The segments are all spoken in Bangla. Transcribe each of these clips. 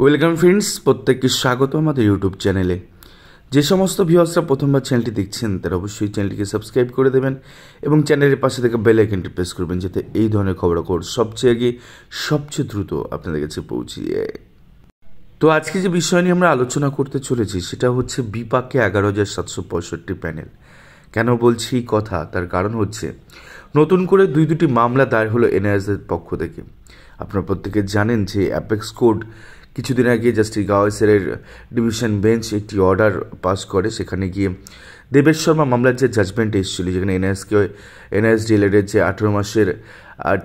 ওয়েলকাম ফ্রেন্ডস, প্রত্যেককে স্বাগত আমাদের ইউটিউব চ্যানেলে। যে সমস্ত ভিউয়ার্সরা প্রথমবার চ্যানেলটি দেখছেন তারা অবশ্যই চ্যানেলটিকে সাবস্ক্রাইব করে দেবেন এবং চ্যানেলের পাশে থেকে বেল আইকনটি প্রেস করবেন, যাতে এই ধরনের খবরাখবর সবচেয়ে আগে সবচেয়ে দ্রুত আপনাদের কাছে পৌঁছে যায়। তো আজকে যে বিষয় নিয়ে আমরা আলোচনা করতে চলেছি সেটা হচ্ছে বিপাকে 11,765 প্যানেল। কেন বলছি এই কথা, তার কারণ হচ্ছে নতুন করে দুটি মামলা দায়ের হলো এনআইএসের পক্ষ থেকে। আপনারা প্রত্যেকে জানেন যে অ্যাপেক্স কোর্ট কিছুদিন আগে জাস্টিস গাওয়াইসের ডিভিশন বেঞ্চ একটি অর্ডার পাস করে। সেখানে গিয়ে দেবেশ শর্মা মামলার যে জাজমেন্ট এসেছিল, যেখানে এনআইএস ডিএলএডের যে 18 মাসের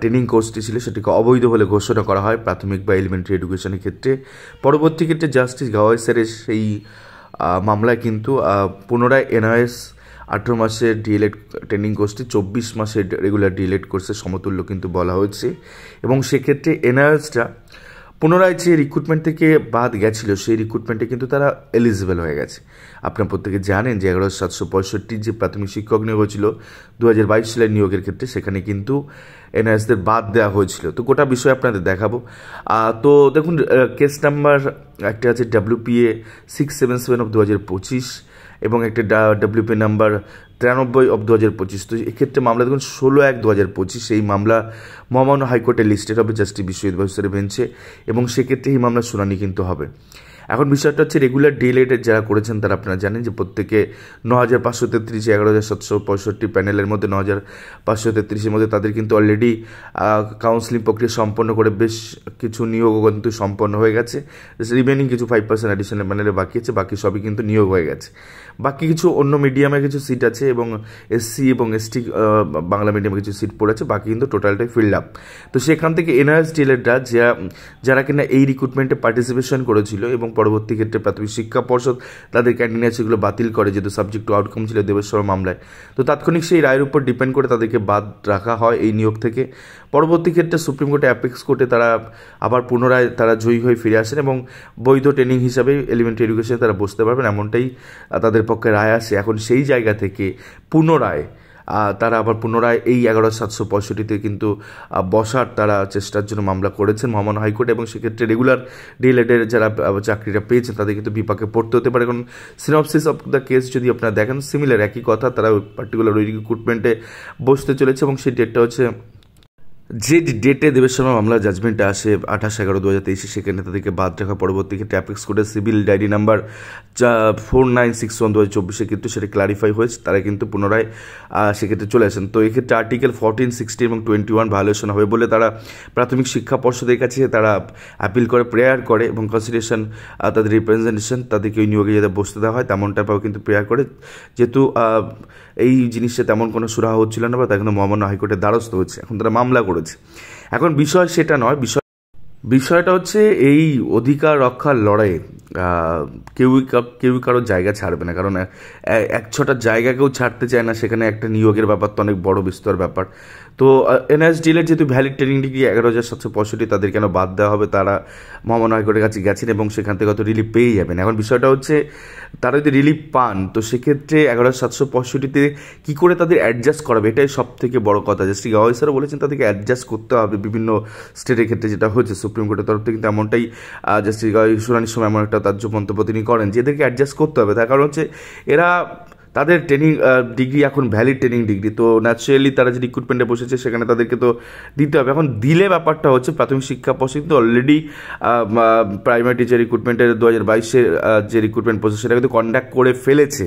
ট্রেনিং কোর্সটি ছিল সেটিকে অবৈধ বলে ঘোষণা করা হয় প্রাথমিক বা এলিমেন্টারি এডুকেশনের ক্ষেত্রে। পরবর্তী ক্ষেত্রে জাস্টিস গাওয়াইসের সেই মামলায় কিন্তু পুনরায় এনআইএস 18 মাসের ডিএলএড ট্রেনিং কোর্সটি 24 মাসের রেগুলার ডিএলএড কোর্সের সমতুল্য কিন্তু বলা হয়েছে, এবং সেক্ষেত্রে এনআইএসটা পুনরায় যে রিক্রুটমেন্ট থেকে বাদ গেছিল সেই রিক্রুটমেন্টে কিন্তু তারা এলিজিবল হয়ে গেছে। আপনারা প্রত্যেকে জানেন যে 11,765 যে প্রাথমিক শিক্ষক নিয়োগ হয়েছিল 2022 সালের নিয়োগের ক্ষেত্রে, সেখানে কিন্তু এনআইএসদের বাদ দেওয়া হয়েছিল। তো গোটা বিষয় আপনাদের দেখাবো। তো দেখুন, কেস নাম্বার একটা আছে WPA 677 অফ 2025 এবং একটা WPA নাম্বার 93 অফ 2025। তো এক্ষেত্রে মামলা দেখুন 16/1/2025। এই মামলা মহামান্য হাইকোর্টে লিস্টেড হবে জাস্টিস বিশ্বজিৎ বেঞ্চে, এবং সেক্ষেত্রে এই মামলার শুনানি কিন্তু হবে। এখন বিষয়টা হচ্ছে রেগুলার ডিএলএড যারা করেছেন তারা আপনারা জানেন যে প্রত্যেকে 9,533 11,765 প্যানেলের মধ্যে 9,533-এর মধ্যে তাদের কিন্তু অলরেডি কাউন্সিলিং প্রক্রিয়া সম্পন্ন করে বেশ কিছু নিয়োগও কিন্তু সম্পন্ন হয়ে গেছে। রিমেনিং কিছু 5% অ্যাডিশনাল প্যানেলে বাকি আছে, বাকি সবই কিন্তু নিয়োগ হয়ে গেছে। বাকি কিছু অন্য মিডিয়ামে কিছু সিট আছে এবং SC এবং ST বাংলা মিডিয়ামে কিছু সিট পড়েছে, বাকি কিন্তু টোটালটাই ফিল্ড আপ। তো সেখান থেকে এনআইএস ডিএলএডরা যারা কিনা এই রিক্রুটমেন্টে পার্টিসিপেশন করেছিল এবং পরবর্তী ক্ষেত্রে প্রাথমিক শিক্ষা পর্ষদ তাদের ক্যান্ডিডেটগুলো বাতিল করে, যেহেতু সাবজেক্ট টু আউটকাম ছিল দেবেশ শর্মা মামলায়। তো তাৎক্ষণিক সেই রায়ের উপর ডিপেন্ড করে তাদেরকে বাদ রাখা হয় এই নিয়োগ থেকে। পরবর্তী ক্ষেত্রে সুপ্রিম কোর্টে অ্যাপেক্স কোর্টে তারা আবার পুনরায় জয়ী হয়ে ফিরে আসেন এবং বৈধ ট্রেনিং হিসাবে এলিমেন্টারি এডুকেশনে তারা বসতে পারবেন, এমনটাই তাদের পক্ষে রায় আসে। এখন সেই জায়গা থেকে তারা আবার পুনরায় এই 11,765-তে কিন্তু বসার তারা চেষ্টার জন্য মামলা করেছেন মহামান্য হাইকোর্ট, এবং সেক্ষেত্রে রেগুলার ডিএলএডের যারা চাকরিটা পেয়েছেন তাদের কিন্তু বিপাকে পড়তে হতে পারে। কারণ সিনপসিস অফ দ্য কেস যদি আপনারা দেখেন, সিমিলার একই কথা, তারা পার্টিকুলার ওই রিক্রুটমেন্টে বসতে চলেছে, এবং সেই ডেটটা হচ্ছে যে ডেটে দেবেশ শর্মা মামলার জাজমেন্টে আসে 28/11/2023, সেখানে তাদেরকে বাদ রাখা। পরবর্তী ক্ষেত্রে অ্যাপেক্স কোর্টের সিভিল ডায়েরি নাম্বার 4961/2024 কিন্তু সেটা ক্লারিফাই হয়েছে, তারা কিন্তু পুনরায় সেক্ষেত্রে চলে আসেন। তো এক্ষেত্রে আর্টিকেল 14, 16 এবং 21 ভায়োলেশন হবে বলে তারা প্রাথমিক শিক্ষা পর্ষদের কাছে তারা অ্যাপিল করে, প্রেয়ার করে, এবং কনসিডারেশন তাদের রিপ্রেজেন্টেশন তাদেরকে ওই নিয়োগে যাতে বসতে দেওয়া হয় তেমনটাও কিন্তু প্রেয়ার করে। যেহেতু এই জিনিসটা তেমন কোনো সুরাহা হচ্ছিল না বা তাই কিন্তু মহামান্য হাইকোর্টের দ্বারস্থ হচ্ছে, এখন তারা মামলা করেছে। এখন বিষয় সেটা নয়, বিষয়টা হচ্ছে এই অধিকার রক্ষার লড়াইয়ে কেউই কারোর জায়গা ছাড়বে না, কারণ 1-6টা জায়গা কেউ ছাড়তে চায় না। সেখানে একটা নিয়োগের ব্যাপার তো অনেক বড় বিস্তর ব্যাপার। তো এনআইএস ডিএলএড যেহেতু ভ্যালিড ট্রেনিং ডিগ্রি 11,765, তাদের কেন বাদ দেওয়া হবে, তারা মহামান্য হাইকোর্টের কাছে গেছেন এবং সেখান থেকে হয়তো রিলিফ পেয়ে যাবেন। এখন বিষয়টা হচ্ছে তারা যদি রিলিফ পান তো সেক্ষেত্রে 11,765-তে কী করে তাদের অ্যাডজাস্ট করাবে, এটাই সব থেকে বড় কথা। জাস্টিস গাওয়াইসেরও বলেছেন তাদেরকে অ্যাডজাস্ট করতে হবে বিভিন্ন স্টেটের ক্ষেত্রে, যেটা হচ্ছে সুপ্রিম কোর্টের তরফ থেকে কিন্তু এমনটাই জাস্টিস শুনানির সময় এমন একটা তাজ্য মন্তব্য তিনি করেন যে এদেরকে অ্যাডজাস্ট করতে হবে। তার কারণ হচ্ছে এরা তাদের ট্রেনিং ডিগ্রি এখন ভ্যালিড ট্রেনিং ডিগ্রি, তো ন্যাচারালি তারা যে রিক্রুটমেন্টে বসেছে সেখানে তাদেরকে তো দিতে হবে। এখন দিলে ব্যাপারটা হচ্ছে প্রাথমিক শিক্ষা পর্ষদ কিন্তু অলরেডি প্রাইমারি টিচার রিক্রুটমেন্টের 2022-এর যে রিক্রুটমেন্ট প্রসেস সেটা কিন্তু কন্ডাক্ট করে ফেলেছে,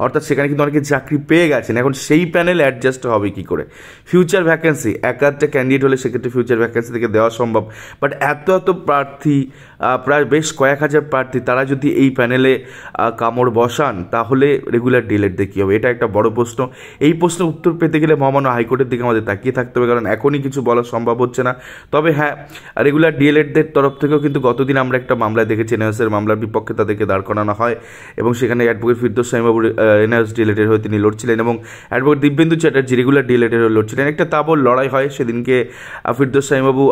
অর্থাৎ সেখানে কিন্তু অনেকে চাকরি পেয়ে গেছেন। এখন সেই প্যানেল অ্যাডজাস্ট হবে কী করে? ফিউচার ভ্যাকেন্সি একটা ক্যান্ডিডেট হলে সেক্ষেত্রে ফিউচার ভ্যাকেন্সি থেকে দেওয়া সম্ভব, বাট এত প্রার্থী, প্রায় বেশ কয়েক হাজার প্রার্থী, তারা যদি এই প্যানেলে কামড় বসান তাহলে রেগুলার ডিএলএডদের কী হবে? এটা একটা বড় প্রশ্ন। এই প্রশ্নের উত্তর পেতে গেলে মহামান্য হাইকোর্টের দিকে আমাদের তাকিয়ে থাকতে হবে, কারণ এখনই কিছু বলা সম্ভব হচ্ছে না। তবে হ্যাঁ, রেগুলার ডিএলএডদের তরফ থেকেও কিন্তু গতদিন আমরা একটা মামলায় দেখেছি এনআইএসের মামলার বিপক্ষে তাদেরকে দাঁড় করানো হয়, এবং সেখানে অ্যাডভোকেট ফিরদৌস শামীম বাবুর এনআরএস ডিএলএডের হয়ে তিনি লড়ছিলেন এবং অ্যাডভোকেট দিব্যেন্দু চ্যাটার্জি রেগুলার ডিএলএডের হয়ে লড়ছিলেন। একটা তাবড় লড়াই হয় সেদিনকে। ফিরদৌস শামীমবাবু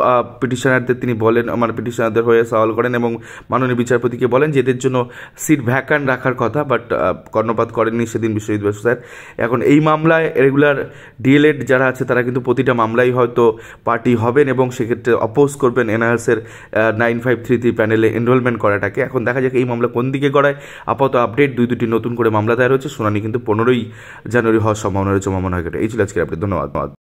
পিটিশনারদের তিনি বলেন, মানে পিটিশনারদের হয়ে সওয়াল করেন এবং মাননীয় বিচারপতিকে বলেন যে এদের জন্য সিট ভ্যাকান্ট রাখার কথা, বাট কর্ণপাত করেননি সেদিন বিশ্বজিৎ বসু স্যার। এখন এই মামলায় রেগুলার ডিএলএড যারা আছে তারা কিন্তু প্রতিটা মামলায় হয়তো পার্টি হবেন এবং সেক্ষেত্রে অপোজ করবেন এনআরএসের 9533 প্যানেলে এনরোলমেন্ট করাটাকে। এখন দেখা যাক এই মামলা কোন দিকে গড়ায়। আপাতত আপডেট, দুটি নতুন করে মামলা দায়ের হয়েছে, শুনানি কিন্তু 15ই জানুয়ারি হওয়ার সম্ভাবনা রয়েছে মামলা। এই ছিল আজকের আপডেট। ধন্যবাদ।